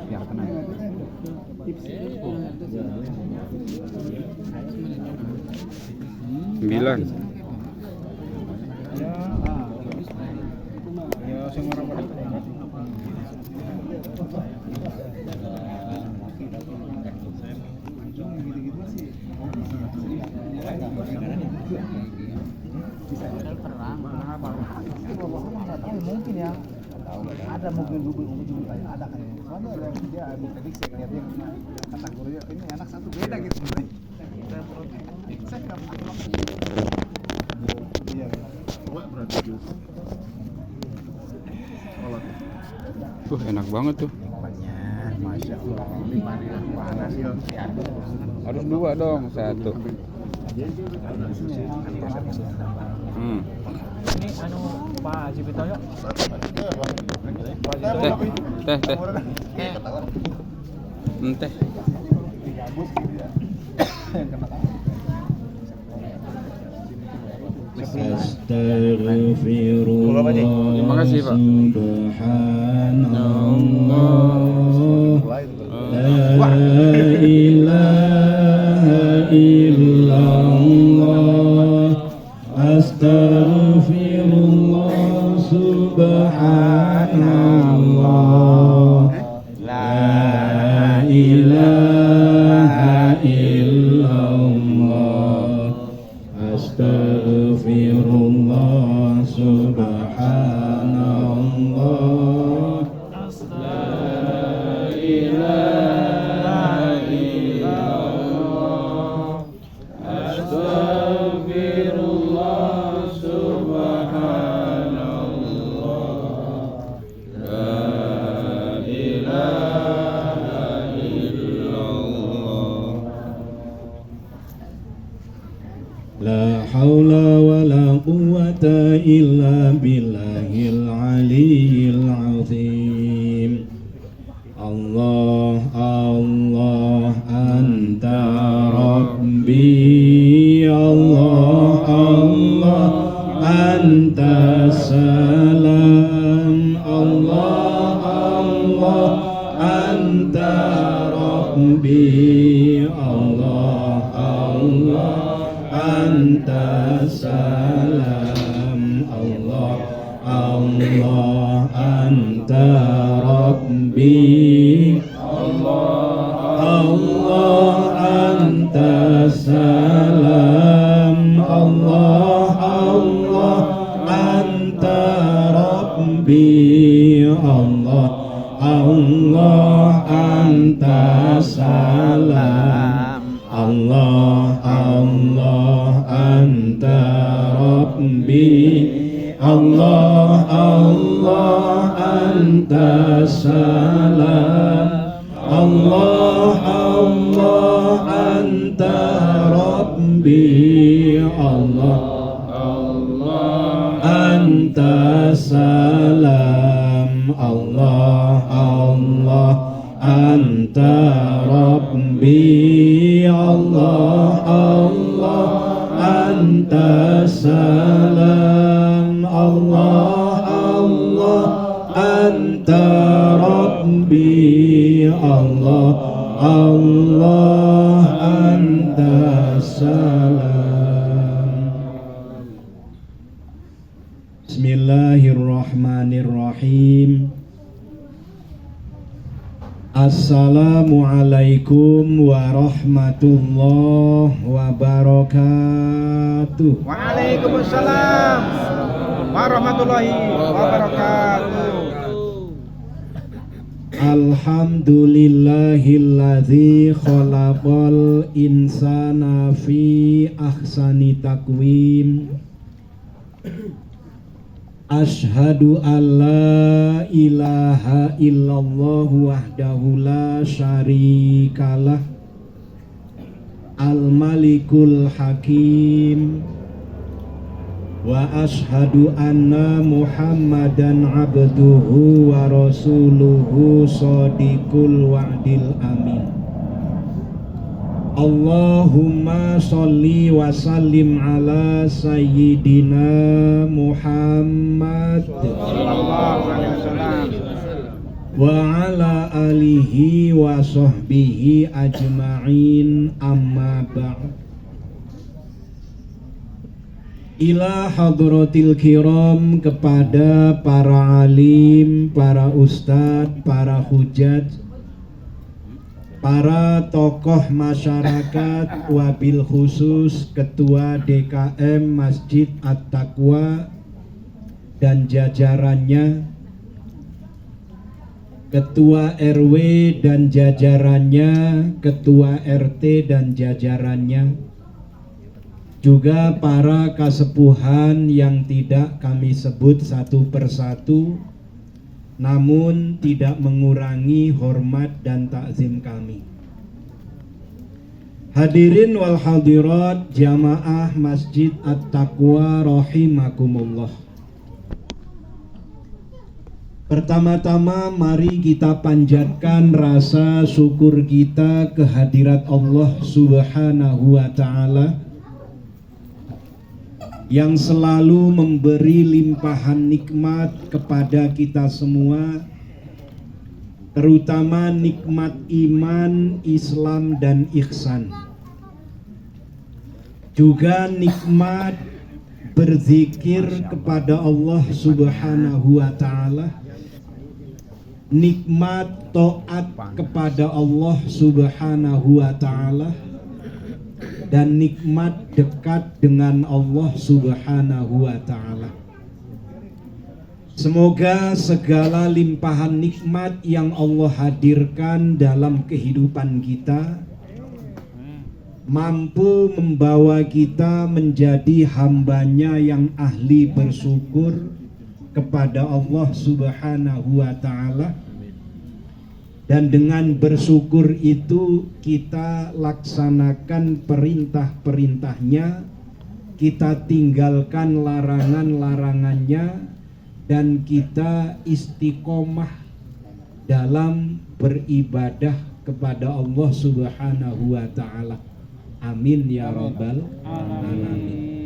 biar tenang. Sembilan. Ya, semua orang pada. Mungkin ya ada mungkin ada kan soalnya ada dia prediksi lihatnya kategorinya ini anak satu beda gitu saya nggak mungkin iya berarti Enak banget tuh. banyak masya Allah panas ya Harus dua dong, satu. Ini anu Pak Cipitoyo. Teh. Teh. Astaghfirullah. Terima kasih, Pak. Subhanallah. La ilaha illallah. Astaghfirullah. Subhanallah. La ilaha illallah. Astaghfirullah. Subhanallah. La ilaha illallah. Astaghfirullah. Subhanallah. La ilaha illallah. La haula wa la quwwata illa billahil aliyyil azim. Allah Allah anta rabbi. Allah Allah anta salam. Allah Allah anta rabbi. Allah Allah anta salam. Allah Allah anta rabbi. Allah Allah anta salam. Allah Allah anta rabbi. Allah Allah anta salam. Allah Allah anta rabbi. Allah Allah anta salam. Allah Allah anta rabbi. Allah Allah anta salam. Allah Allah anta rabbi. Allah Allah anta salam. Allah Allah anta rabbi. Allah Allah anta salam. Bismillahirrahmanirrahim. Assalamualaikum warahmatullahi wabarakatuh. Waalaikumsalam warahmatullahi wabarakatuh. Alhamdulillahilladzi khalaqal insana fi ahsani taqwim. Ashhadu an la ilaha illallah wahdahu la syarikalah. Al-Malikul Hakim. Wa ashhadu anna Muhammadan abduhu wa rasuluhu shadiqul wa'dil amin. Allahumma sholli wa sallim ala sayyidina Muhammad. wa ala alihi wa sahbihi ajma'in, amma ba'd. Ila hadratil kiram, kepada para alim, para ustadz, para hujat, para tokoh masyarakat, wabil khusus Ketua DKM Masjid At-Taqwa dan jajarannya, Ketua RW dan jajarannya, Ketua RT dan jajarannya, juga para kasepuhan yang tidak kami sebut satu persatu, namun tidak mengurangi hormat dan takzim kami. Hadirin wal hadirat jamaah Masjid At-Taqwa rahimakumullah. Pertama-tama mari kita panjatkan rasa syukur kita kehadirat Allah Subhanahu wa Ta'ala yang selalu memberi limpahan nikmat kepada kita semua, terutama nikmat iman, Islam dan ihsan. Juga nikmat berzikir kepada Allah Subhanahu wa Ta'ala, nikmat taat kepada Allah Subhanahu wa Ta'ala, dan nikmat dekat dengan Allah Subhanahu wa Ta'ala. Semoga segala limpahan nikmat yang Allah hadirkan dalam kehidupan kita mampu membawa kita menjadi hambanya yang ahli bersyukur kepada Allah Subhanahu wa Ta'ala. Dan dengan bersyukur itu kita laksanakan perintah-perintahnya, kita tinggalkan larangan-larangannya, dan kita istiqomah dalam beribadah kepada Allah Subhanahu wa Ta'ala. Amin ya rabbal alamin.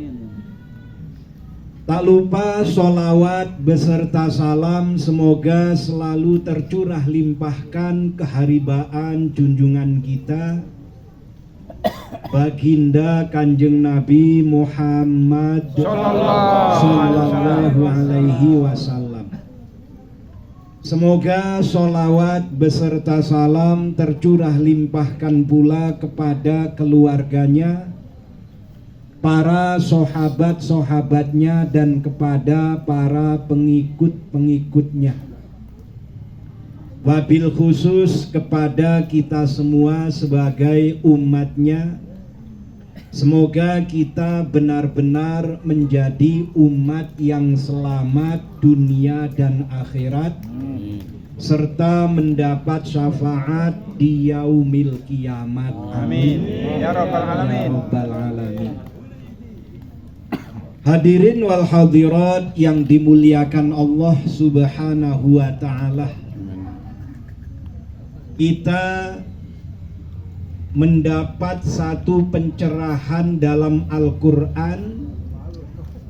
Tak lupa sholawat beserta salam semoga selalu tercurah limpahkan keharibaan junjungan kita Baginda Kanjeng Nabi Muhammad Sallallahu Alaihi Wasallam. Semoga sholawat beserta salam tercurah limpahkan pula kepada keluarganya, para sahabat-sahabatnya, dan kepada para pengikut-pengikutnya. Wabil khusus kepada kita semua sebagai umatnya. Semoga kita benar-benar menjadi umat yang selamat dunia dan akhirat, serta mendapat syafaat di yaumil kiamat. Amin Ya Rabbal Alamin. Ya Rabbal Alamin. Hadirin wal hadirat yang dimuliakan Allah Subhanahu wa Ta'ala, kita mendapat satu pencerahan dalam Al-Quran,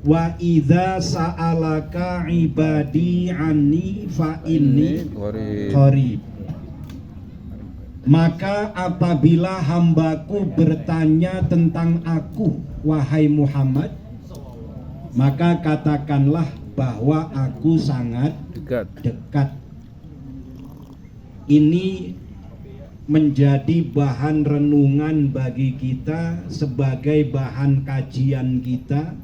wa idza sa'alaka ibadi anni fa inni qarib. Maka apabila hambaku bertanya tentang aku, wahai Muhammad, maka katakanlah bahwa aku sangat dekat. Ini menjadi bahan renungan bagi kita sebagai bahan kajian kita,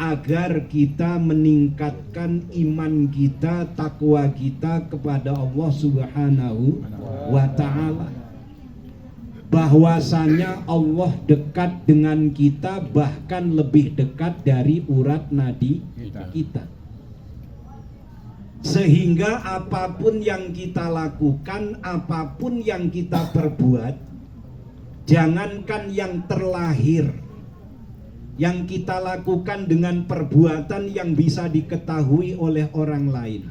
agar kita meningkatkan iman kita, takwa kita kepada Allah Subhanahu wa Ta'ala. Bahwasanya Allah dekat dengan kita, bahkan lebih dekat dari urat nadi kita. Sehingga apapun yang kita lakukan, apapun yang kita perbuat, jangankan yang terlahir, yang kita lakukan dengan perbuatan yang bisa diketahui oleh orang lain,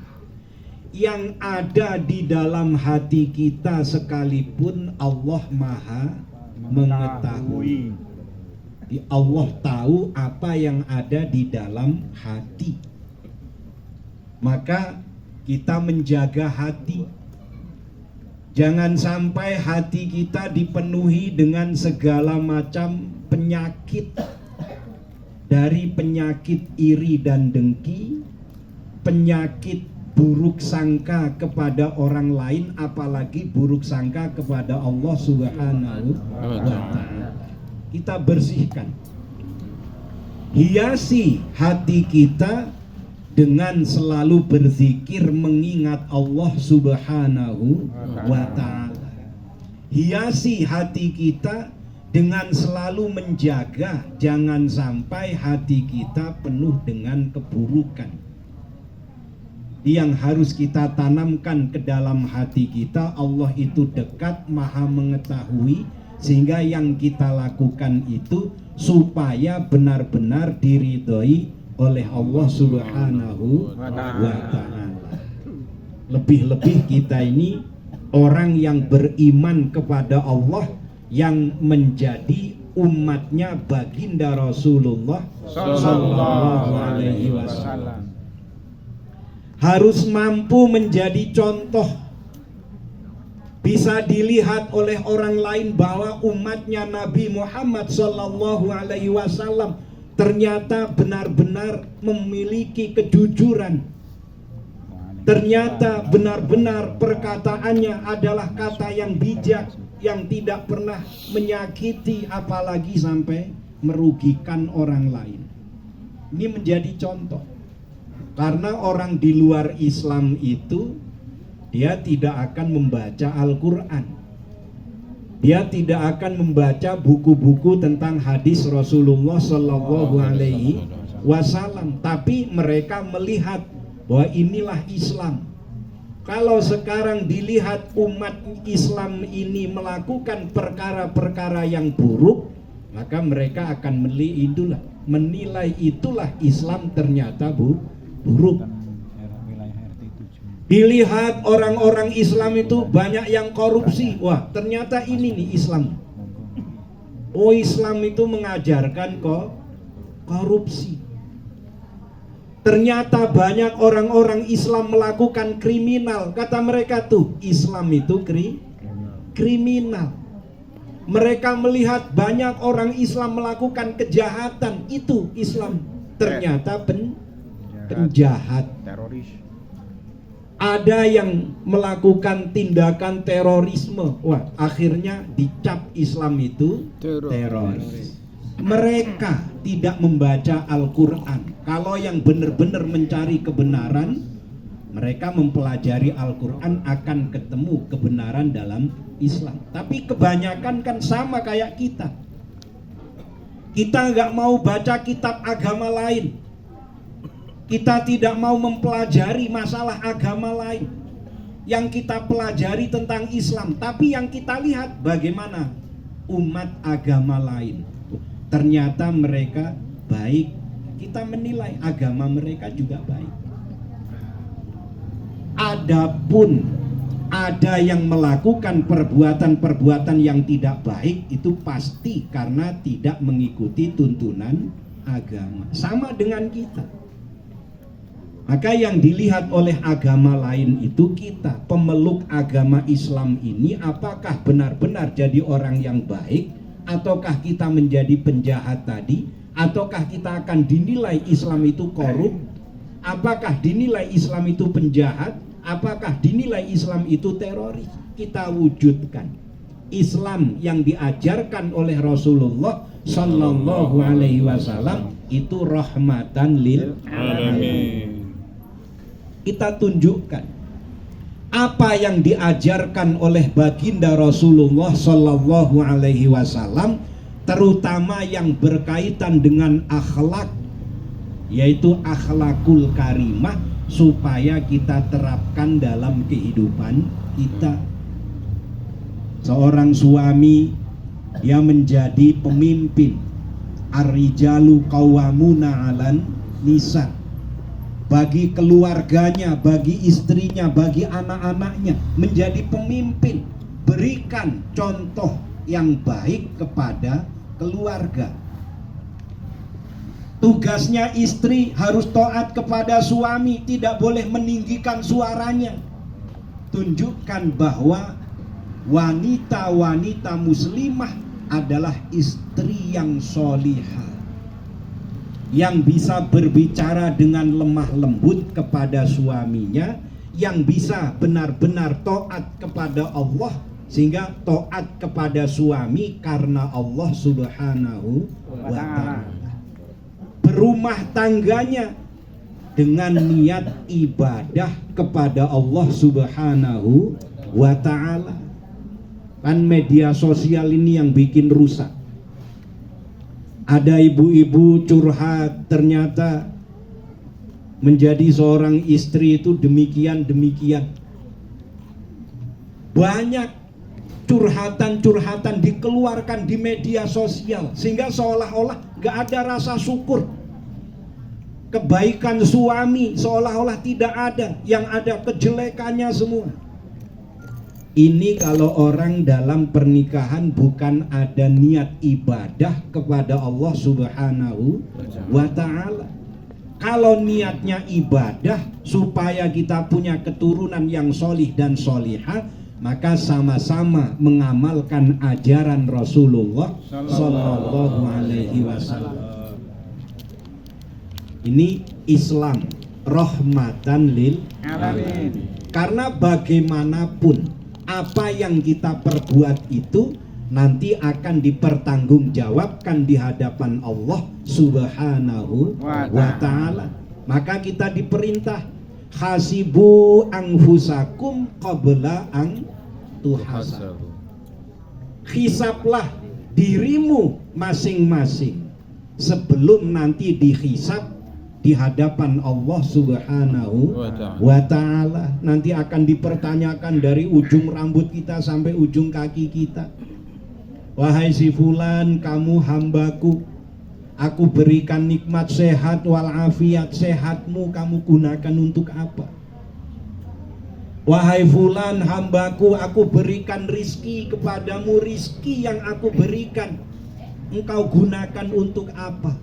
yang ada di dalam hati kita sekalipun Allah Maha mengetahui. Allah tahu apa yang ada di dalam hati. Maka kita menjaga hati. Jangan sampai hati kita dipenuhi dengan segala macam penyakit. Dari penyakit iri dan dengki, penyakit buruk sangka kepada orang lain, apalagi buruk sangka kepada Allah Subhanahu wa Ta'ala. Kita bersihkan. Hiasi hati kita dengan selalu berzikir mengingat Allah Subhanahu wa Ta'ala. Hiasi hati kita dengan selalu menjaga jangan sampai hati kita penuh dengan keburukan. Yang harus kita tanamkan ke dalam hati kita, Allah itu dekat, maha mengetahui, sehingga yang kita lakukan itu supaya benar-benar diridhoi oleh Allah Subhanahu wa Ta'ala. Lebih-lebih kita ini orang yang beriman kepada Allah, yang menjadi umatnya baginda Rasulullah sallallahu alaihi wasallam. Harus mampu menjadi contoh, bisa dilihat oleh orang lain bahwa umatnya Nabi Muhammad sallallahu alaihi wasallam ternyata benar-benar memiliki kejujuran. Ternyata benar-benar perkataannya adalah kata yang bijak, yang tidak pernah menyakiti apalagi sampai merugikan orang lain. Ini menjadi contoh. Karena orang di luar Islam itu dia tidak akan membaca Al-Quran, dia tidak akan membaca buku-buku tentang hadis Rasulullah Sallallahu Alaihi Wasallam, tapi mereka melihat bahwa inilah Islam. Kalau sekarang dilihat umat Islam ini melakukan perkara-perkara yang buruk, maka mereka akan menilai itulah Islam ternyata buruk. Dilihat orang-orang Islam itu banyak yang korupsi, wah ternyata ini nih Islam. Oh, Islam itu mengajarkan kok korupsi. Ternyata banyak orang-orang Islam melakukan kriminal. Kata mereka tuh Islam itu kriminal. Mereka melihat banyak orang Islam melakukan kejahatan, itu Islam ternyata penjahat. Teroris. Ada yang melakukan tindakan terorisme, wah akhirnya dicap Islam itu teroris. Mereka tidak membaca Al-Quran. Kalau yang benar-benar mencari kebenaran, mereka mempelajari Al-Quran, akan ketemu kebenaran dalam Islam. Tapi kebanyakan kan sama kayak kita. Kita nggak mau baca kitab agama lain. Kita tidak mau mempelajari masalah agama lain. Yang kita pelajari tentang Islam. Tapi yang kita lihat bagaimana umat agama lain. Ternyata mereka baik. Kita menilai agama mereka juga baik. Adapun ada yang melakukan perbuatan-perbuatan yang tidak baik, itu pasti karena tidak mengikuti tuntunan agama. Sama dengan kita. Maka yang dilihat oleh agama lain itu kita, pemeluk agama Islam ini, apakah benar-benar jadi orang yang baik, ataukah kita menjadi penjahat tadi, ataukah kita akan dinilai Islam itu korup, apakah dinilai Islam itu penjahat, apakah dinilai Islam itu teroris. Kita wujudkan Islam yang diajarkan oleh Rasulullah Sallallahu Alaihi Wasallam itu rahmatan lil alamin. Kita tunjukkan apa yang diajarkan oleh baginda Rasulullah Sallallahu Alaihi Wasallam, terutama yang berkaitan dengan akhlak, yaitu akhlakul karimah, supaya kita terapkan dalam kehidupan kita. Seorang suami dia menjadi pemimpin, ar-rijalu qawwamuna 'alan nisa, bagi keluarganya, bagi istrinya, bagi anak-anaknya, menjadi pemimpin, berikan contoh yang baik kepada keluarga. Tugasnya istri harus taat kepada suami, tidak boleh meninggikan suaranya. Tunjukkan bahwa wanita-wanita muslimah adalah istri yang solihah, yang bisa berbicara dengan lemah lembut kepada suaminya, yang bisa benar-benar taat kepada Allah, sehingga taat kepada suami karena Allah Subhanahu wa ta'ala. Berumah tangganya dengan niat ibadah kepada Allah Subhanahu wa ta'ala. Kan media sosial ini yang bikin rusak. Ada ibu-ibu curhat, ternyata menjadi seorang istri itu demikian. Banyak curhatan-curhatan dikeluarkan di media sosial, sehingga seolah-olah gak ada rasa syukur. Kebaikan suami seolah-olah tidak ada, yang ada kejelekannya semua. Ini kalau orang dalam pernikahan bukan ada niat ibadah kepada Allah Subhanahu wa ta'ala. Kalau niatnya ibadah supaya kita punya keturunan yang solih dan solihah, maka sama-sama mengamalkan ajaran Rasulullah Sallallahu Alaihi Wasallam. Ini Islam rahmatan lil alamin. Karena bagaimanapun apa yang kita perbuat itu nanti akan dipertanggungjawabkan di hadapan Allah Subhanahu wa ta'ala. Maka kita diperintah hasibu anfusakum qabla an tuhasabu. Hisablah dirimu masing-masing sebelum nanti dihisab di hadapan Allah Subhanahu wa ta'ala. Nanti akan dipertanyakan dari ujung rambut kita sampai ujung kaki kita. Wahai si fulan, kamu hambaku, aku berikan nikmat sehat walafiat, sehatmu kamu gunakan untuk apa? Wahai fulan, hambaku, aku berikan rizki kepadamu, rizki yang aku berikan engkau gunakan untuk apa?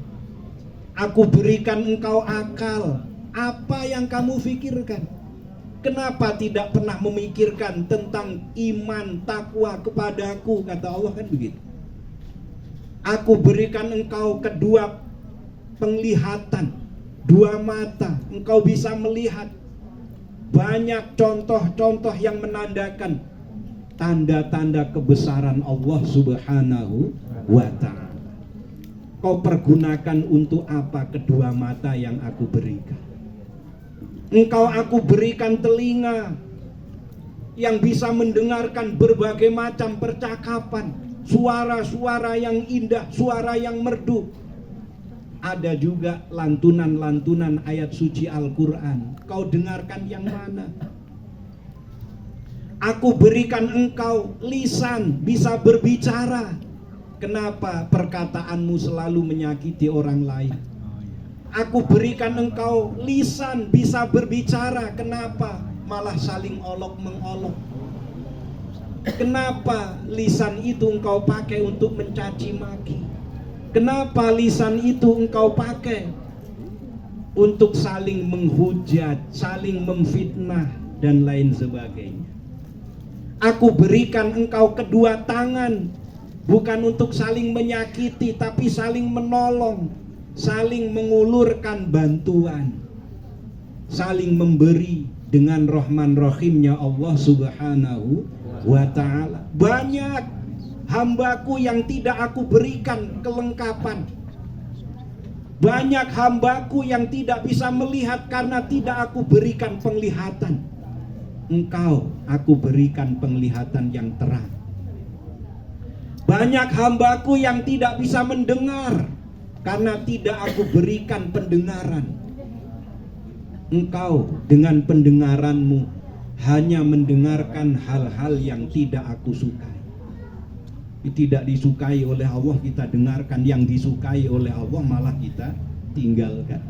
Aku berikan engkau akal, apa yang kamu pikirkan? Kenapa tidak pernah memikirkan tentang iman, takwa kepadaku? Kata Allah kan begitu. Aku berikan engkau kedua penglihatan, dua mata, engkau bisa melihat. Banyak contoh-contoh yang menandakan tanda-tanda kebesaran Allah Subhanahu wa ta'ala. Kau pergunakan untuk apa kedua mata yang aku berikan? Engkau aku berikan telinga yang bisa mendengarkan berbagai macam percakapan, suara-suara yang indah, suara yang merdu. Ada juga lantunan-lantunan ayat suci Al-Quran. Kau dengarkan yang mana? Aku berikan engkau lisan, bisa berbicara. Kenapa perkataanmu selalu menyakiti orang lain? Aku berikan engkau lisan, bisa berbicara. Kenapa malah saling olok-mengolok? Kenapa lisan itu engkau pakai untuk mencaci maki? Kenapa lisan itu engkau pakai untuk saling menghujat, saling memfitnah, dan lain sebagainya? Aku berikan engkau kedua tangan, bukan untuk saling menyakiti, tapi saling menolong, saling mengulurkan bantuan, saling memberi dengan rahman rahimnya Allah Subhanahu wa ta'ala. Banyak hambaku yang tidak aku berikan kelengkapan. Banyak hambaku yang tidak bisa melihat karena tidak aku berikan penglihatan. Engkau aku berikan penglihatan yang terang. Banyak hambaku yang tidak bisa mendengar karena tidak aku berikan pendengaran. Engkau dengan pendengaranmu hanya mendengarkan hal-hal yang tidak aku sukai. Tidak disukai oleh Allah kita dengarkan, yang disukai oleh Allah malah kita tinggalkan.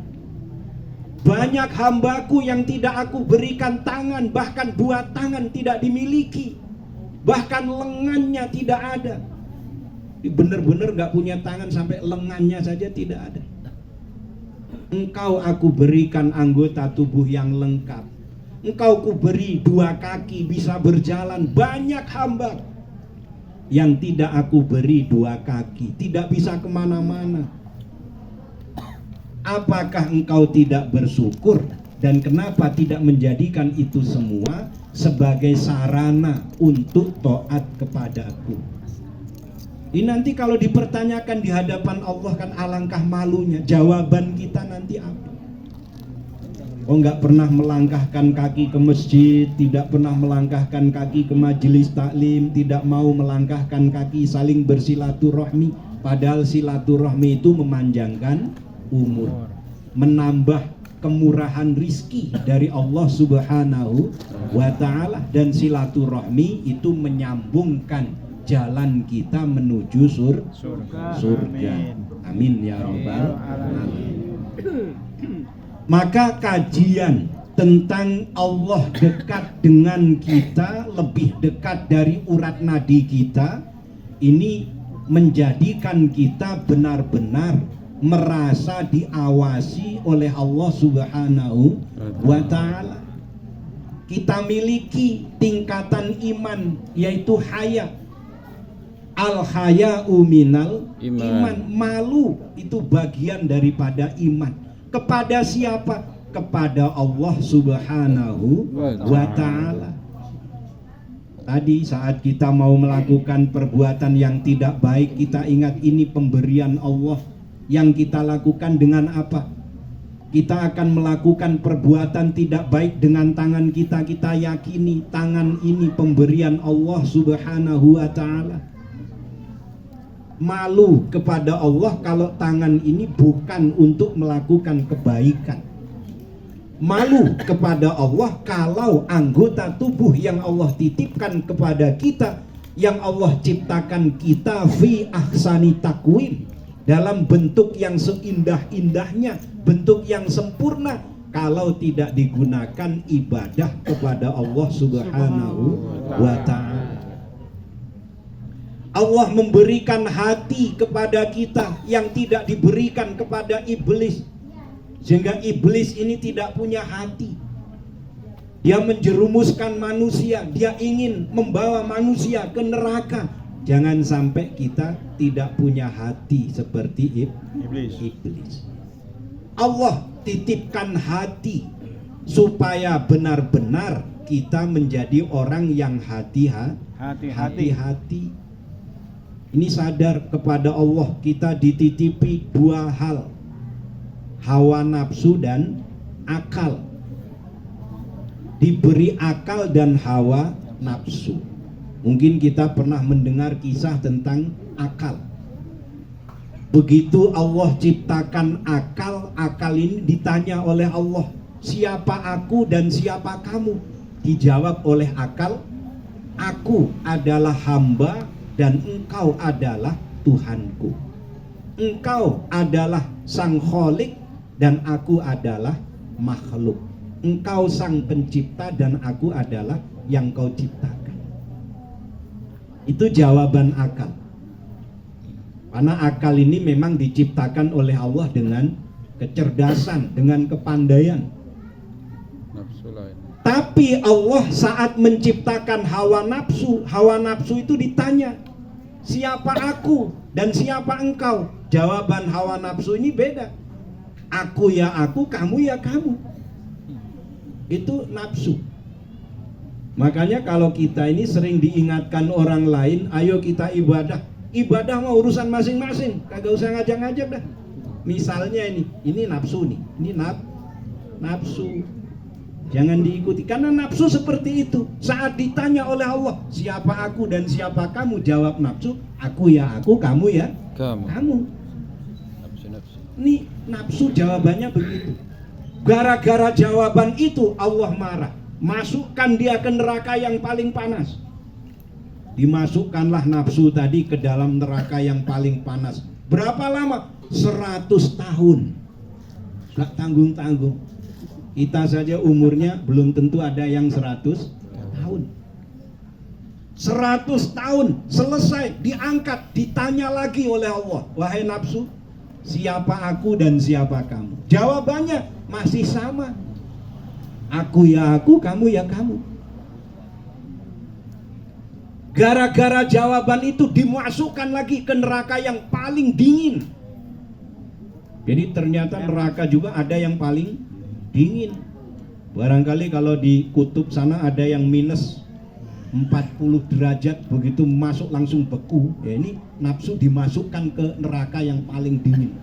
Banyak hambaku yang tidak aku berikan tangan, bahkan dua tangan tidak dimiliki, bahkan lengannya tidak ada. Benar-benar gak punya tangan, sampai lengannya saja tidak ada. Engkau aku berikan anggota tubuh yang lengkap. Engkau ku beri 2 kaki bisa berjalan. Banyak hamba yang tidak aku beri 2 kaki, tidak bisa kemana-mana. Apakah engkau tidak bersyukur? Dan kenapa tidak menjadikan itu semua sebagai sarana untuk taat kepadaku? Ini nanti kalau dipertanyakan di hadapan Allah kan alangkah malunya. Jawaban kita nanti apa? Oh, nggak pernah melangkahkan kaki ke masjid, tidak pernah melangkahkan kaki ke majelis taklim, tidak mau melangkahkan kaki saling bersilaturahmi. Padahal silaturahmi itu memanjangkan umur, menambah kemurahan rizki dari Allah Subhanahu wa Ta'ala, dan silaturahmi itu menyambungkan jalan kita menuju surga. Amin ya rabbal alamin. Maka kajian tentang Allah dekat dengan kita, lebih dekat dari urat nadi kita, ini menjadikan kita benar-benar merasa diawasi oleh Allah Subhanahu wa Ta'ala. Kita miliki tingkatan iman, yaitu haya. Al-haya'u minal iman. Malu itu bagian daripada iman. Kepada siapa? Kepada Allah Subhanahu wa Ta'ala. Tadi saat kita mau melakukan perbuatan yang tidak baik, kita ingat ini pemberian Allah. Yang kita lakukan dengan apa? Kita akan melakukan perbuatan tidak baik dengan tangan kita. Kita yakini tangan ini pemberian Allah Subhanahu wa Ta'ala. Malu kepada Allah kalau tangan ini bukan untuk melakukan kebaikan. Malu kepada Allah kalau anggota tubuh yang Allah titipkan kepada kita, yang Allah ciptakan kita fi ahsani takwim, dalam bentuk yang seindah-indahnya, bentuk yang sempurna, kalau tidak digunakan ibadah kepada Allah Subhanahu wa Ta'ala. Allah memberikan hati kepada kita yang tidak diberikan kepada iblis, sehingga iblis ini tidak punya hati. Dia menjerumuskan manusia, dia ingin membawa manusia ke neraka. Jangan sampai kita tidak punya hati seperti iblis. Allah titipkan hati supaya benar-benar kita menjadi orang yang hati-hati. Ini sadar kepada Allah, kita dititipi 2 hal, hawa nafsu dan akal. Diberi akal dan hawa nafsu. Mungkin kita pernah mendengar kisah tentang akal. Begitu Allah ciptakan akal, akal ini ditanya oleh Allah, siapa aku dan siapa kamu? Dijawab oleh akal, aku adalah hamba dan engkau adalah Tuhanku. Engkau adalah sang kholik dan aku adalah makhluk. Engkau sang pencipta dan aku adalah yang kau ciptakan. Itu jawaban akal. Karena akal ini memang diciptakan oleh Allah dengan kecerdasan, dengan kepandaian. Tapi Allah saat menciptakan hawa nafsu itu ditanya, siapa aku dan siapa engkau? Jawaban hawa nafsu ini beda. Aku ya aku, kamu ya kamu. Itu nafsu. Makanya kalau kita ini sering diingatkan orang lain, ayo kita ibadah. Ibadah mah urusan masing-masing, kagak usah ngajak-ngajak dah. Misalnya ini nafsu nih, ini nafsu. Jangan diikuti, karena nafsu seperti itu. Saat ditanya oleh Allah, siapa aku dan siapa kamu? Jawab nafsu, aku ya aku, kamu ya kamu. Ini nafsu jawabannya begitu. Gara-gara jawaban itu Allah marah. Masukkan dia ke neraka yang paling panas. Dimasukkanlah nafsu tadi ke dalam neraka yang paling panas. Berapa lama? 100 tahun. Gak tanggung-tanggung. Kita saja umurnya belum tentu ada yang 100 tahun. 100 tahun selesai, diangkat, ditanya lagi oleh Allah, wahai nafsu, Siapa aku dan siapa kamu? Jawabannya masih sama. Aku ya aku, kamu ya kamu. Gara-gara jawaban itu dimasukkan lagi ke neraka yang paling dingin. Jadi ternyata neraka juga ada yang paling dingin. Barangkali kalau di kutub sana ada yang minus 40 derajat, begitu masuk langsung beku. Ya, ini nafsu dimasukkan ke neraka yang paling dingin.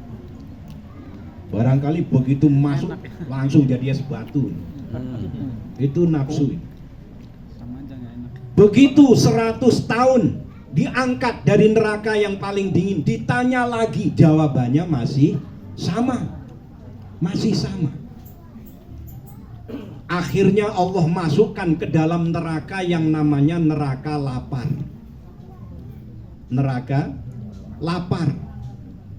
Barangkali begitu masuk langsung jadi es batu. Itu nafsu. Begitu 100 tahun diangkat dari neraka yang paling dingin, ditanya lagi, jawabannya masih sama. Masih sama. Akhirnya Allah masukkan ke dalam neraka yang namanya neraka lapar. Neraka lapar.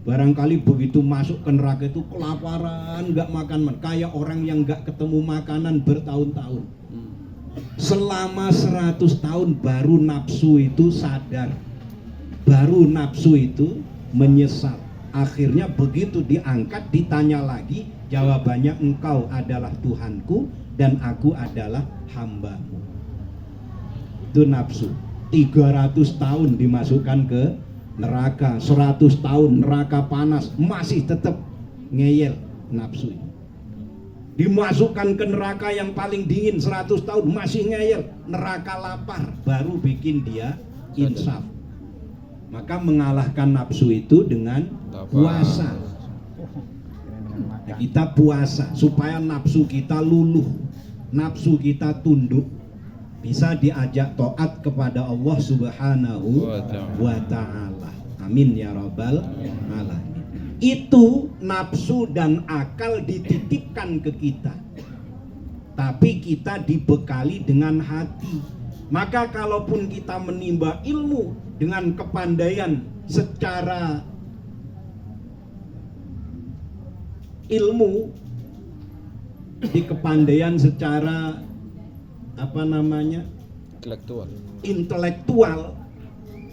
Barangkali begitu masuk ke neraka itu kelaparan, nggak makan, kayak orang yang nggak ketemu makanan bertahun-tahun. Selama 100 tahun baru nafsu itu sadar, baru nafsu itu menyesal. Akhirnya begitu diangkat, ditanya lagi, jawabannya engkau adalah Tuhanku dan aku adalah hambamu. Itu nafsu. 300 tahun dimasukkan ke neraka, 100 tahun neraka panas, masih tetap ngeyel nafsu. Dimasukkan ke neraka yang paling dingin 100 tahun masih ngeyel, neraka lapar, baru bikin dia insaf. Maka mengalahkan nafsu itu dengan puasa. Nah, kita puasa supaya nafsu kita luluh, nafsu kita tunduk, bisa diajak taat kepada Allah Subhanahu wa ta'ala. Amin ya rabbal alamin. Itu nafsu dan akal dititipkan ke kita, tapi kita dibekali dengan hati. Maka kalaupun kita menimba ilmu dengan kepandaian secara ilmu, di kepandaian secara intelektual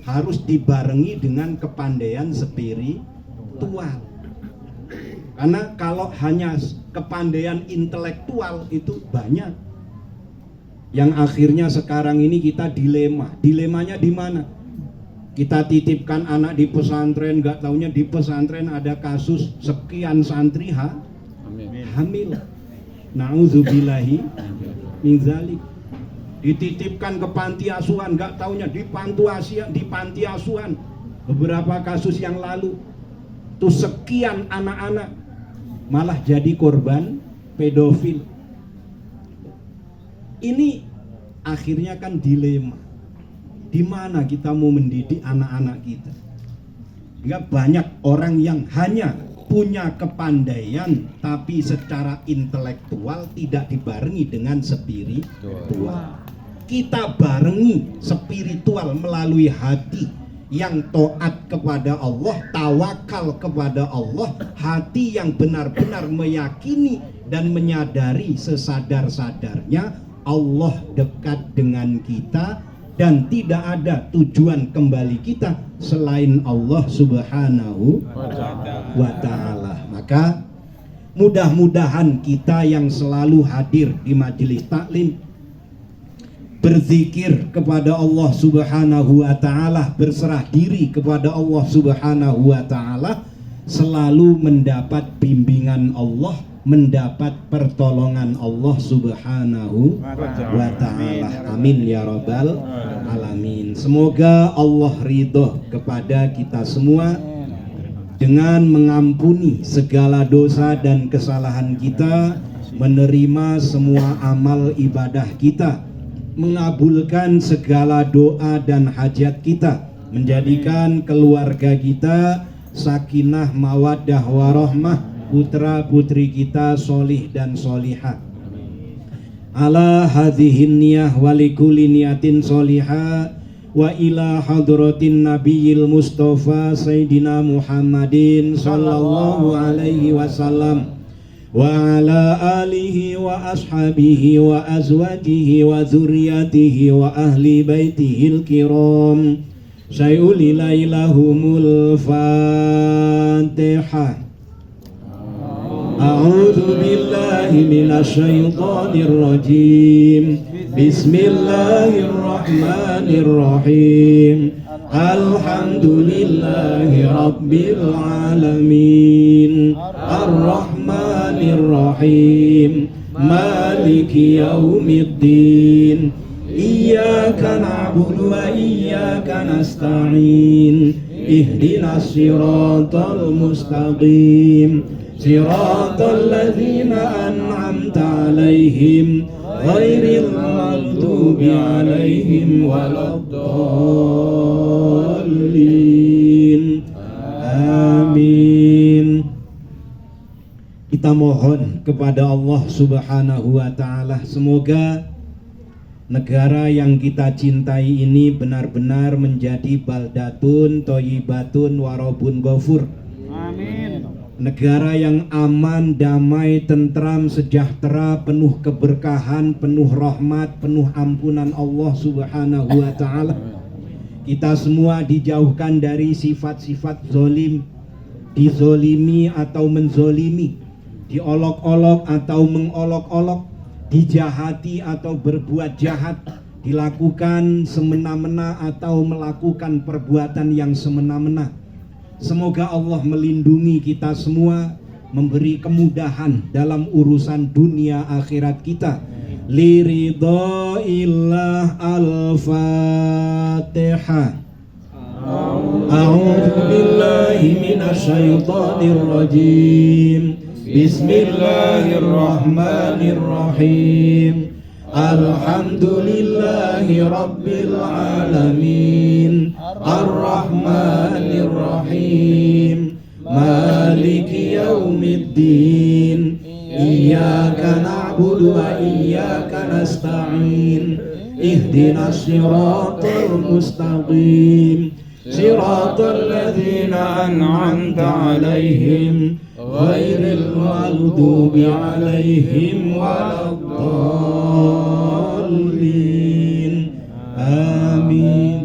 harus dibarengi dengan kepandaian spiritual. Karena kalau hanya kepandaian intelektual itu banyak yang akhirnya sekarang ini kita dilema. Dilemanya di mana? Kita titipkan anak di pesantren, nggak taunya di pesantren ada kasus sekian santri hamil. Nauzubillahi min zalik. Dititipkan ke panti asuhan, nggak taunya di panti asuhan beberapa kasus yang lalu tuh sekian anak-anak malah jadi korban pedofil. Ini akhirnya kan dilema. Di mana kita mau mendidik anak-anak kita? Enggak, banyak orang yang hanya punya kepandaian tapi secara intelektual tidak dibarengi dengan spiritual. Kita barengi spiritual melalui hati yang taat kepada Allah, tawakal kepada Allah, hati yang benar-benar meyakini dan menyadari sesadar-sadarnya Allah dekat dengan kita dan tidak ada tujuan kembali kita selain Allah Subhanahu wa ta'ala. Maka mudah-mudahan kita yang selalu hadir di majelis taklim, berzikir kepada Allah Subhanahu wa ta'ala, berserah diri kepada Allah Subhanahu wa ta'ala, selalu mendapat bimbingan Allah, mendapat pertolongan Allah Subhanahu wa ta'ala. Amin ya rabbal alamin. Semoga Allah ridho kepada kita semua dengan mengampuni segala dosa dan kesalahan kita, menerima semua amal ibadah kita, mengabulkan segala doa dan hajat kita, menjadikan keluarga kita sakinah mawaddah warahmah, putra putri kita solih dan solihah. Ala hadhihin niyah walikulli niyatin solihah wa ila hadratin nabiyil mustafa sayyidina Muhammadin sallallahu alaihi wasallam wa ala alihi wa ashabihi wa azwajihi wa dzurriyyatihi wa ahli baitihil kiram Sayulilahumul Fatihah. A'udzu billahi minasyaitonir rajim. Bismillahirrahmanirrahim. Alhamdulillahi rabbil alamin. Ar-Rahmanir Rahim. Maliki yaumiddin. Iyyaka na'budu wa iyyaka nasta'in. Ihdinas siratal mustaqim. Siratal ladzina an'amta 'alaihim ghairil maghdubi 'alaihim waladdallin. Amin. Kita mohon kepada Allah Subhanahu wa taala, semoga negara yang kita cintai ini benar-benar menjadi baldatun thayyibatun warabun ghafur. Amin. Negara yang aman, damai, tentram, sejahtera, penuh keberkahan, penuh rahmat, penuh ampunan Allah Subhanahu wa taala. Kita semua dijauhkan dari sifat-sifat zolim, dizolimi atau menzolimi, diolok-olok atau mengolok-olok, dijahati atau berbuat jahat, dilakukan semena-mena atau melakukan perbuatan yang semena-mena. Semoga Allah melindungi kita semua, memberi kemudahan dalam urusan dunia akhirat kita. Liridhaillah. Al-Fatihah. A'udzu billahi minasyaitonir rajim. Bismillahirrahmanirrahim. Alhamdulillahi rabbil alamin. Ar-Rahmanir Rahim. Maliki yaumiddin. Iyyaka na'budu wa iyyaka nasta'in. Ihdinas siratal mustaqim. Siratal ladzina an'amta 'alaihim ghairil maghdubi 'alaihim waladdallin. Amin.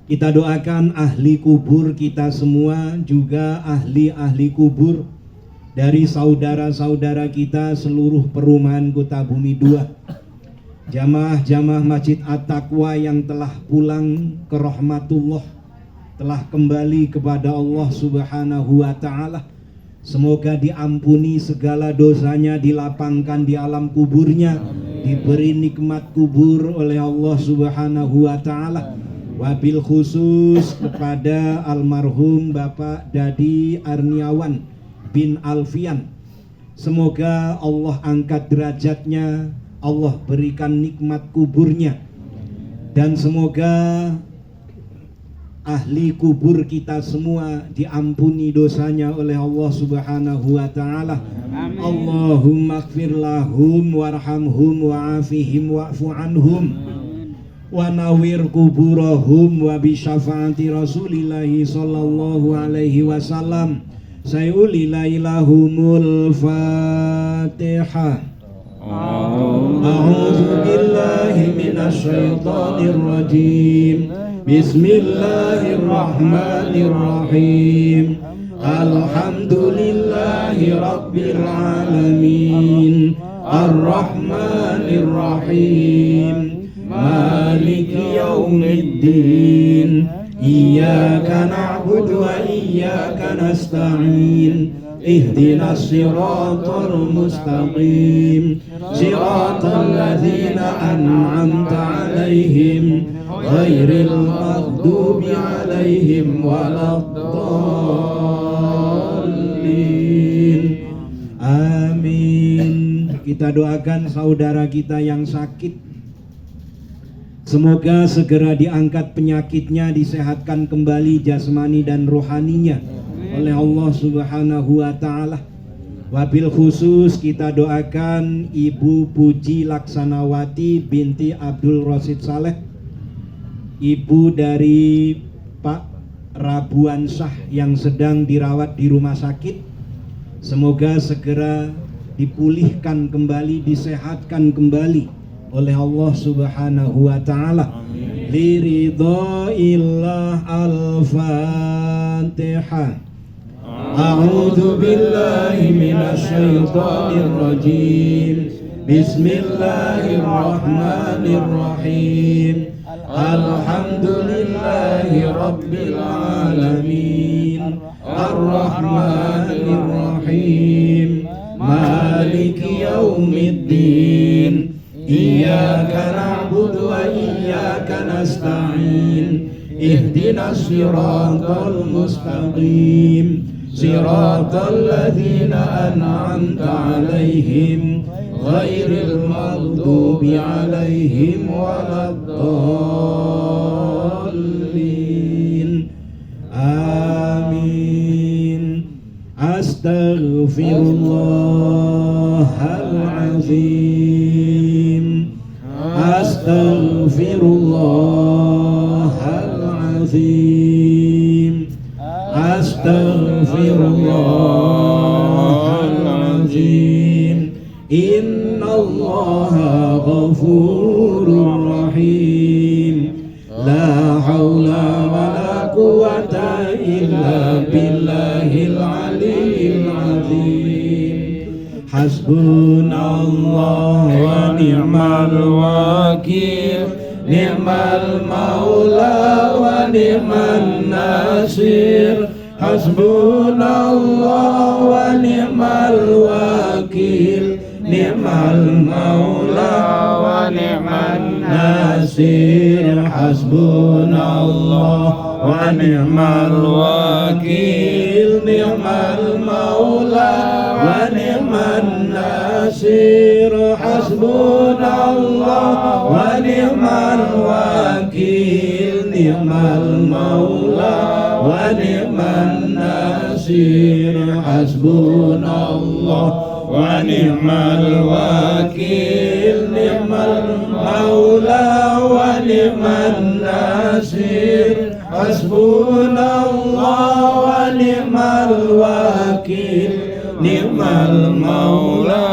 Kita doakan ahli kubur kita semua, juga ahli-ahli kubur dari saudara-saudara kita seluruh perumahan Kota Bumi 2, jamaah-jamaah Masjid At-Taqwa yang telah pulang ke rahmatullah, telah kembali kepada Allah Subhanahu wa ta'ala. Semoga diampuni segala dosanya, dilapangkan di alam kuburnya, diberi nikmat kubur oleh Allah Subhanahu wa ta'ala. Wabil khusus kepada almarhum Bapak Dadi Arniawan bin Alfian, semoga Allah angkat derajatnya, Allah berikan nikmat kuburnya, dan semoga ahli kubur kita semua diampuni dosanya oleh Allah Subhanahu wa ta'ala. Allahumma ighfir lahum warhamhum wa'afihim wa'fu anhum wa nawwir kuburahum wa bi syafaati Rasulillahi sallallahu alaihi wasallam. Sayulilahumul Fatihah. A'udzu billahi minasyaitonir rajim. Bismillahirrahmanirrahim. Alhamdulillahi rabbil alamin. Ar-Rahmanir Rahim. Maliki yaumiddin. Iyyaka na'budu wa iyyaka nasta'in. Ihdinas siratal mustaqim. Siratal ladzina an'amta 'alaihim ghairil maghdubi 'alaihim waladdallin. Amin. Kita doakan saudara kita yang sakit, semoga segera diangkat penyakitnya, disehatkan kembali jasmani dan rohaninya oleh Allah Subhanahu wa ta'ala. Wabil khusus kita doakan Ibu Puji Laksanawati binti Abdul Rasid Saleh, ibu dari Pak Rabuan Syah yang sedang dirawat di rumah sakit. Semoga segera dipulihkan kembali, disehatkan kembali oleh Allah Subhanahu wa ta'ala. liridhaillah. Al-Fatihah. A'udzu billahi minasyaitonir rajim. Bismillahirrahmanirrahim. Alhamdulillahi rabbil alamin. Ar-Rahmanir Rahim. Maliki yaumiddin. Iyyaka na'budu wa iyyaka nasta'in. Ihdinas siratal mustaqim. Siratal ladzina an'amta 'alaihim ghairil maghdubi 'alaihim waladdallin. Amin. Astaghfirullahalazim. Astaghfirullahalazim. Astaghfirullahalazim. Innallaha ghafurur rahim. La haula wa la quwwata illa billahil aliyyil azim. Hasbunallahu wa ni'mal wakil. Ni'mal maula wa ni'man nasir. Hasbunallahu wa ni'mal wakil. Ni'mal maula wa ni'man nasir. Hasbunallahu wa ni'mal wakil. Ni'mal maula wa ni'man nasir. Hasbunallahu wa ni'mal wakil. Ni'mal maula wa ni'man nasir. Hasbunallahu wa ni'mal wakil. Ni'mal maula wa ni'man nasir. Hasbunallahu wa ni'mal wakil. Ni'mal maula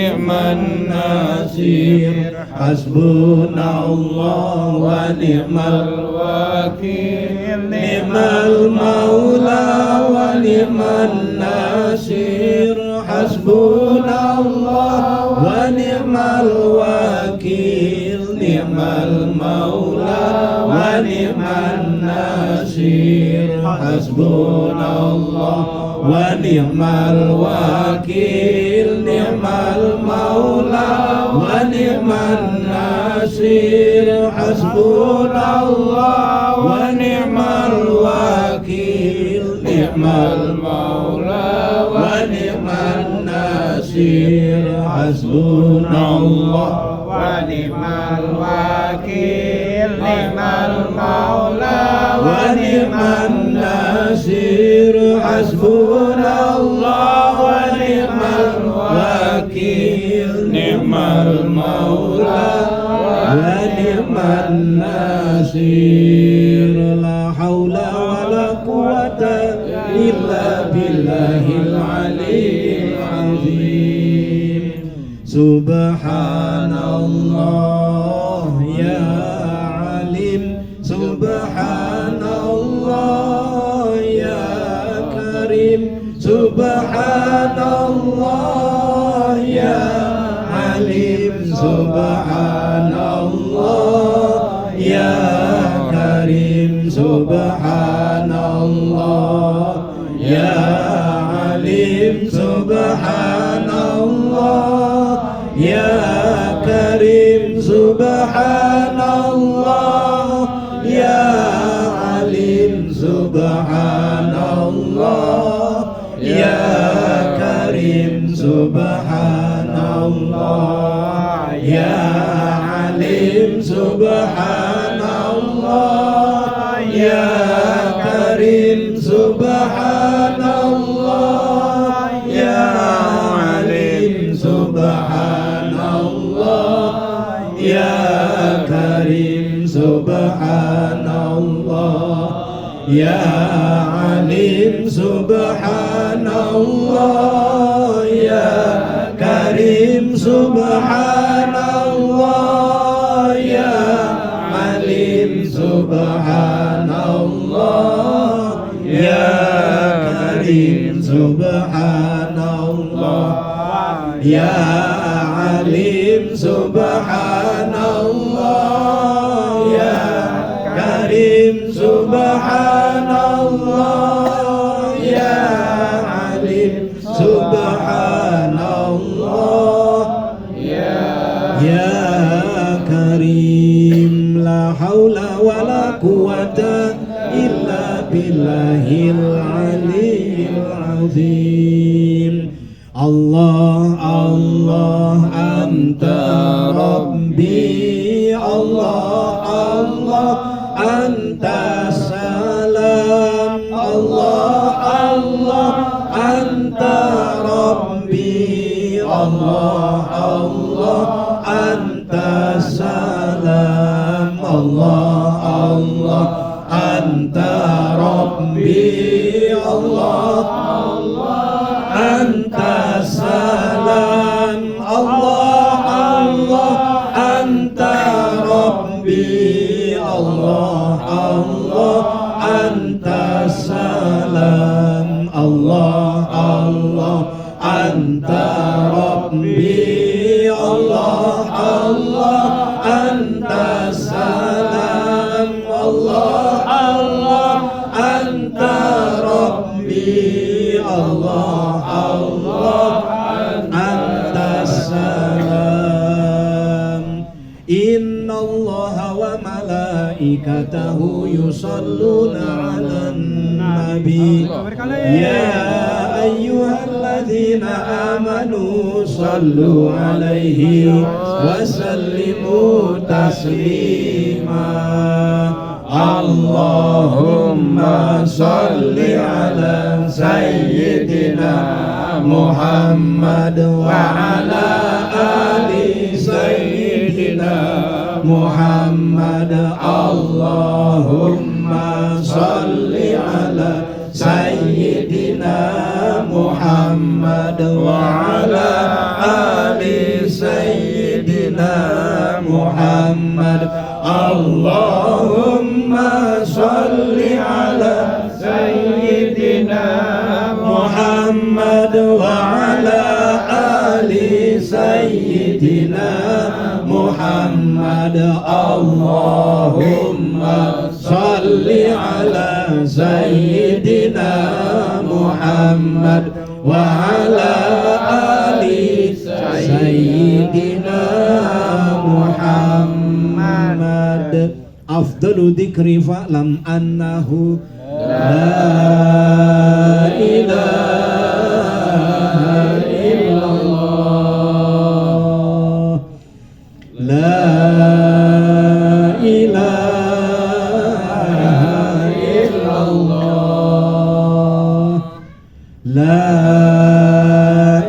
wa ni'man nasir. Hasbunallahu wa ni'mal wakil. Ni'mal maula wa ni'man nasir. Hasbunallahu wa ni'mal wakil. Ni'mal maula wa ni'man nasir. Hasbunallahu wa ni'mal wakil. Ni'mal maula wa ni'man nasir. Hasbunallahu wa ni'mal wakil. Ni'mal maula wa ni'man nasir. Hasbunallahu wa ni'mal wakil. Ni'mal maula wa ni'man nasir. Hasbunallahu wa ni'mal wakil. Ni'mal maula wa ni'man nasir. La haula wa la quwwata illa billahil aliyyil azim. Subhanallah ya alim. Subhanallah ya karim. Subhanallah ya alim. Subhanallah ya karim. Subhanallah ya alim. Subhanallah ya karim. Subhanallah ya alim. Subhanallah ya karim. Subhanallah ya alim. Subhanallah ya karim. Subhanallah ya alim. Subhanallah ya karim. Subhanallah ya alim. Subhanallah ya karim. Subhanallah ya alim. subhanallah ya karim subhanallah ya alim subhanallah ya karim la haula wala quwata illa billahil aliyyil azim. Allah Allah anta rabbi, Allah Allah anta salam, Allah Allah anta rabbi, Allah Allah anta salam, Allah Allah anta rabbi, Allah Allah anta salam, Allah Allah anta rabbi, Allah Allah anta salam, Allah Allah anta rabbi, Allah Allah anta salam, Allah Allah anta rabbi, Allah Allah anta salam. Inna Allaha wa malaikatahu yusalluna 'alan nabi ya ayyuhalladzina amanu sallu 'alaihi wa sallimu taslima. Allahumma salli ala sayyidina Muhammad wa ala ali sayyidina Muhammad. Allahumma salli ala sayyidina Muhammad wa ala ali sayyidina Muhammad. Allahumma salli ala sayyidina Muhammad wa ala ali sayyidina Muhammad. Allahumma salli ala sayyidina Muhammad wa ala ali sayyidina Muhammad. Afdalu dzikri fa'lam annahu la ilaha illallah, la ilaha illallah, la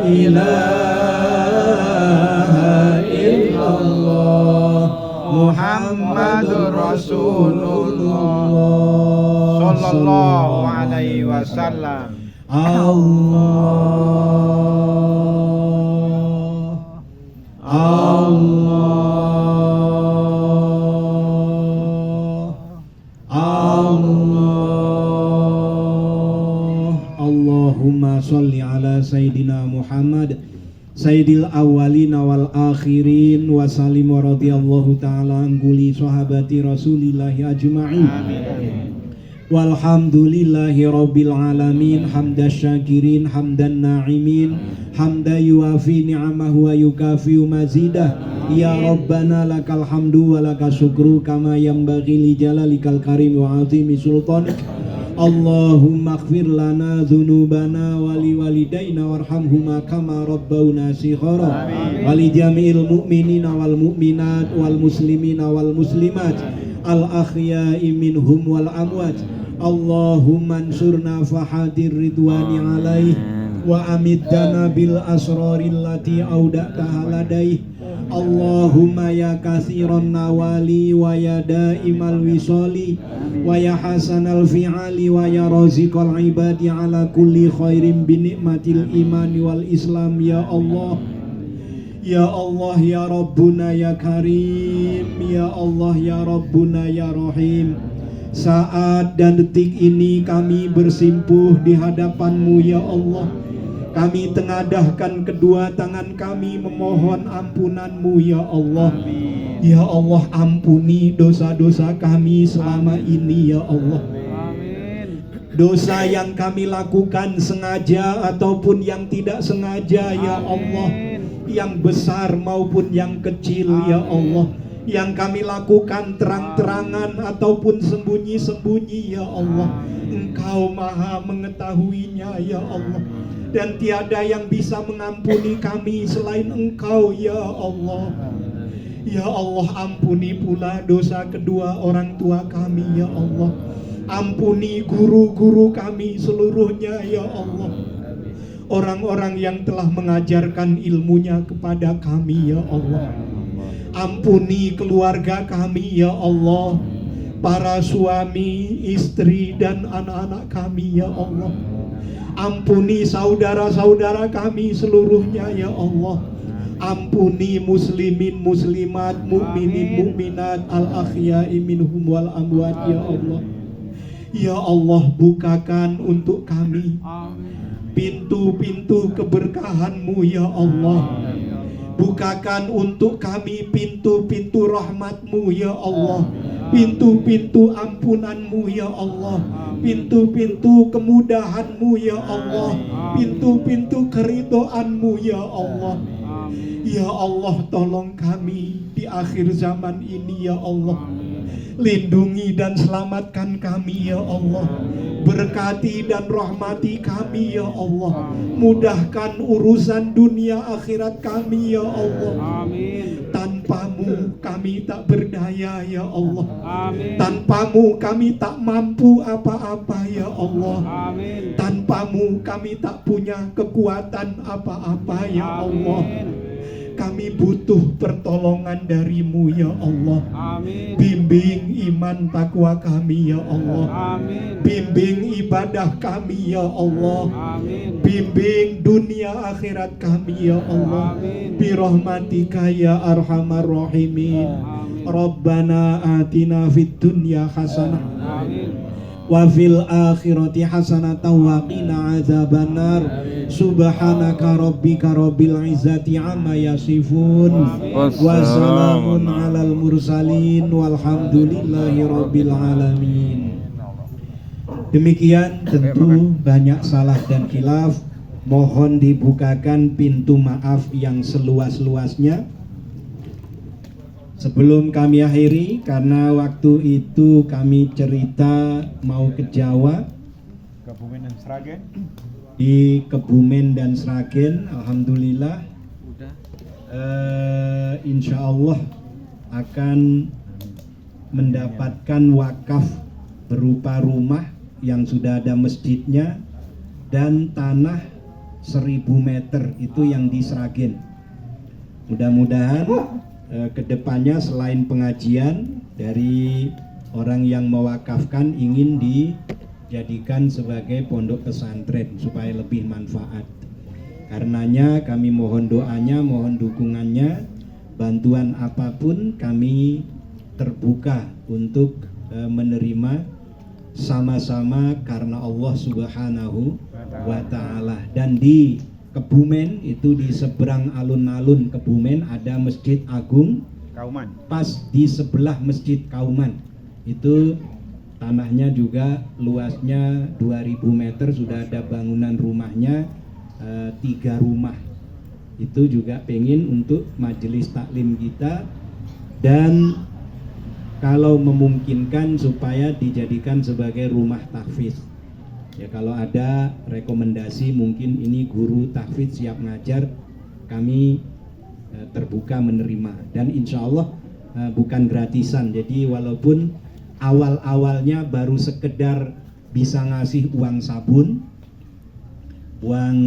ilaha illallah, Muhammadur Rasulullah sallallahu alaihi wasallam. Allah Allah Allah. Allahumma sholli ala sayyidina Muhammad sayyidil awwalina wal akhirin wa salim wa radhiyallahu ta'ala an kulli sahabati rasulillahi ajma'in. Walhamdulillahi rabbil alamin, hamdas syakirin, hamdan na'imin, hamda yuafi ni'amahu wa yukafiu mazidah. Ya Rabbana lakal hamdu wa lakal syukru kama yanbaghi li jalalikal karim wa azimi sultanik. Allahumma ighfir lana dhunubana wa li walidayna warhamhuma kama rabbawna shighara wa li jami'il mu'minina wal mu'minat wal muslimina wal muslimat al ahya'i minhum wal amwat. Allahumma ansurna fahadir ridwani alaih wa amiddana bil asraril lati auda'taha ladaih. Allahumma ya kathiran nawali wa ya daimal wisali wa ya hasanal fi'ali wa ya raziqal ibadi ala kulli khairin binikmatil imani wal islam. Ya Allah, ya Allah, ya Rabbuna ya Karim, ya Allah, ya Rabbuna ya Rahim. Saat dan detik ini kami bersimpuh di hadapan-Mu ya Allah. Kami tengadahkan kedua tangan kami memohon ampunan-Mu ya Allah. Ya Allah, ampuni dosa-dosa kami selama ini ya Allah. Dosa yang kami lakukan sengaja ataupun yang tidak sengaja ya Allah, yang besar maupun yang kecil ya Allah, yang kami lakukan terang-terangan ataupun sembunyi-sembunyi ya Allah, Engkau maha mengetahuinya ya Allah, dan tiada yang bisa mengampuni kami selain Engkau ya Allah. Ya Allah, ampuni pula dosa kedua orang tua kami ya Allah. Ampuni guru-guru kami seluruhnya ya Allah. Orang-orang yang telah mengajarkan ilmunya kepada kami ya Allah. Ampuni keluarga kami ya Allah. Para suami, istri dan anak-anak kami ya Allah. Ampuni saudara-saudara kami seluruhnya ya Allah. Ampuni muslimin muslimat, mukminin mukminat, al-akhya'i minhum wal amwat ya Allah. Ya Allah, bukakan untuk kami pintu-pintu keberkahan-Mu ya Allah. Bukakan untuk kami pintu-pintu rahmat-Mu ya Allah. Pintu-pintu ampunan-Mu ya Allah. Pintu-pintu kemudahan-Mu ya Allah. Pintu-pintu keridhaan-Mu ya Allah. Ya Allah, tolong kami di akhir zaman ini ya Allah. Lindungi dan selamatkan kami ya Allah. Berkati dan rahmati kami ya Allah. Mudahkan urusan dunia akhirat kami ya Allah. Tanpa-Mu kami tak berdaya ya Allah. Tanpa-Mu kami tak mampu apa-apa ya Allah. Tanpa-Mu kami tak punya kekuatan apa-apa ya Allah. Kami butuh pertolongan dari-Mu ya Allah. Bimbing iman takwa kami ya Allah. Bimbing ibadah kami ya Allah. Bimbing dunia akhirat kami ya Allah. Birahmatika ya arhamar rahimin. Rabbana atina fid dunya hasanah wa fil akhirati hasanatan wa qina adzabannar. Subhanaka rabbika rabbil izzati amma yasifun wa salamun alal mursalin walhamdulillahi rabbil alamin. Demikian, tentu banyak salah dan khilaf. Mohon dibukakan pintu maaf yang seluas-luasnya. Sebelum kami akhiri, karena waktu itu kami cerita mau ke Jawa, di Kebumen dan Sragen, alhamdulillah, insya Allah akan mendapatkan wakaf berupa rumah yang sudah ada masjidnya dan tanah 1000 meter itu yang di Sragen. Mudah-mudahan kedepannya selain pengajian dari orang yang mewakafkan ingin dijadikan sebagai pondok pesantren supaya lebih manfaat. Karenanya kami mohon doanya, mohon dukungannya, bantuan apapun kami terbuka untuk menerima sama-sama karena Allah Subhanahu wa Ta'ala. Dan di Kebumen itu di seberang alun-alun Kebumen ada Masjid Agung Kauman. Pas di sebelah Masjid Kauman itu tanahnya juga luasnya 2000 meter, sudah ada bangunan rumahnya 3 rumah. Itu juga pengen untuk majelis taklim kita, dan kalau memungkinkan supaya dijadikan sebagai rumah tahfiz. Ya, kalau ada rekomendasi mungkin ini guru tahfiz siap ngajar, kami terbuka menerima. Dan insya Allah bukan gratisan, jadi walaupun awal-awalnya baru sekedar bisa ngasih uang sabun, uang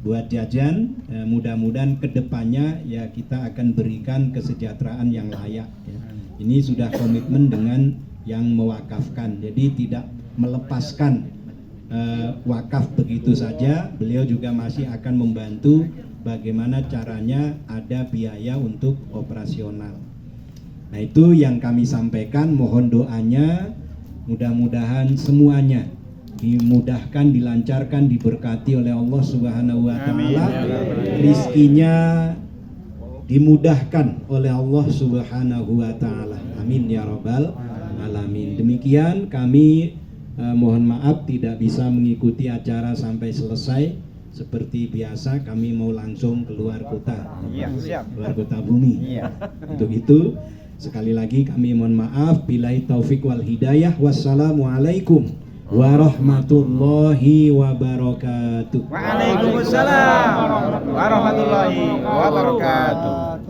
buat jajan, mudah-mudahan kedepannya ya kita akan berikan kesejahteraan yang layak ya. Ini sudah komitmen dengan yang mewakafkan, jadi tidak melepaskan wakaf begitu saja. Beliau juga masih akan membantu bagaimana caranya ada biaya untuk operasional. Nah, itu yang kami sampaikan. Mohon doanya, mudah-mudahan semuanya dimudahkan, dilancarkan, diberkati oleh Allah Subhanahu wa taala. Rizkinya dimudahkan oleh Allah Subhanahu wa taala. Amin ya rabbal alamin. Demikian kami mohon maaf tidak bisa mengikuti acara sampai selesai. Seperti biasa kami mau langsung keluar kota. Iya, siap. Keluar kota bumi. Iya. Untuk itu sekali lagi kami mohon maaf. Billahi taufik wal hidayah. Wassalamualaikum warahmatullahi wabarakatuh. Waalaikumsalam warahmatullahi wabarakatuh.